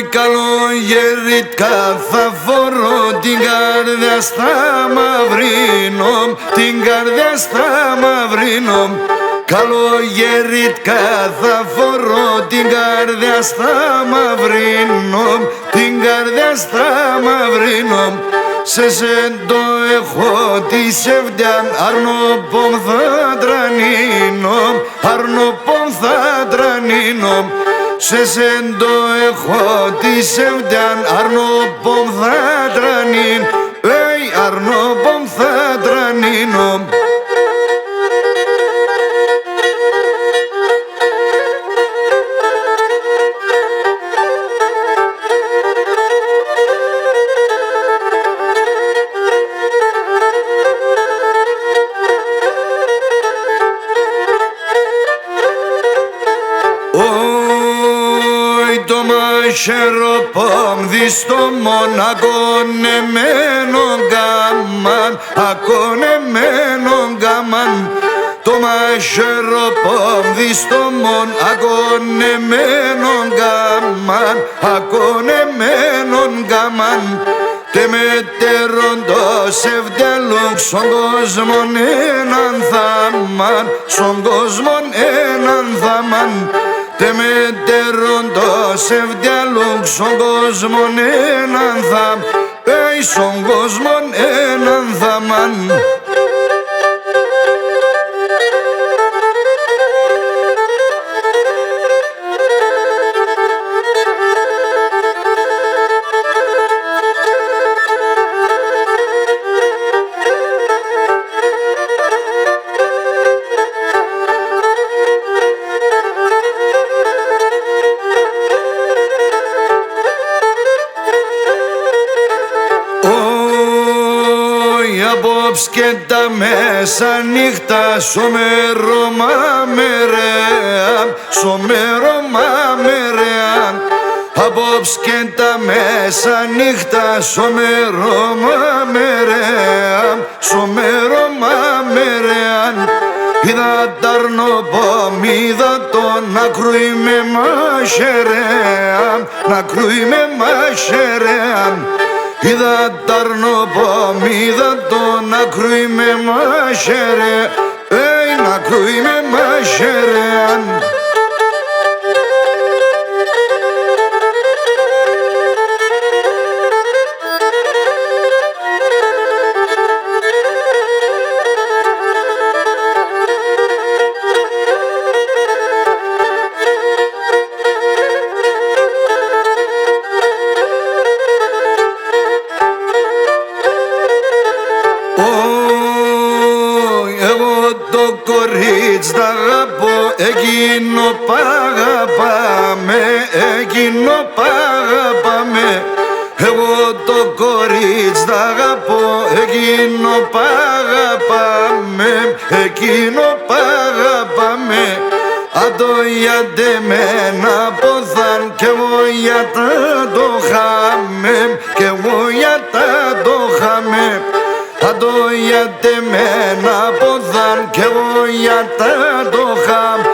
καλογεριτικά θα φορώ την καρδιά στα μαυρίνο, την καρδιά στα μαυρίνο. Καλογεριτικά θα φορώ την καρδιά στα μαυρίνο, την καρδιά στα μαυρίνο. Σε σέντο έχω τη σεβδιά, αρνοπόμ θα τρανίνω, αρνοπόμ θα τρανίνω. Σε σέντο έχω τη σεβδιά, αρνοπόμ θα τρανίνω, αρνοπόμ θα τρανίνω. Το μαχαιροπόμ δεις το μονακονεμένον γάμαν, ακονεμένον γάμαν. Το μαχαιροπόμ δεις το μονακονεμένον γάμαν, ακονεμένον γάμαν. Τε μετερόντος ευδελούκ στον κόσμον έναν θάμαν, στον κόσμον έναν θάμαν. Τε μετερόντος ευδελούκ στον κόσμον έναν θάμαν, στον κόσμον έναν θάμαν. Απόψ' και τα μέσα νύχτα σωμέρωμα μερέα, σωμέρωμα μερέα. Απόψ' και τα μέσα νύχτα σωμέρωμα μερέα, σωμέρωμα μερέα. Είδα τ' αρνοπόμ, είδα τον να κρούει με μαχαιρέα, να κρούει με μαχαιρέα. Είδα τ' αρνοπόμ, είδα τον να κρούει με μαχαιρέα, να κρούει με μαχαιρέα. Το κορίτσι τ' αγαπώ, εκείνο π' αγαπάμε, εκείνο π' αγαπάμε. Εγώ το κορίτσι τ' αγαπώ, εκείνο π' αγαπάμε, εκείνο π' αγαπάμε. Αν το γιατεμένα ποθάν κι εγώ για τα το χάμε, κι εγώ για τα το χάμε. Αν το γιατεμένα ποθάν κι εγώ για τα το χάμε,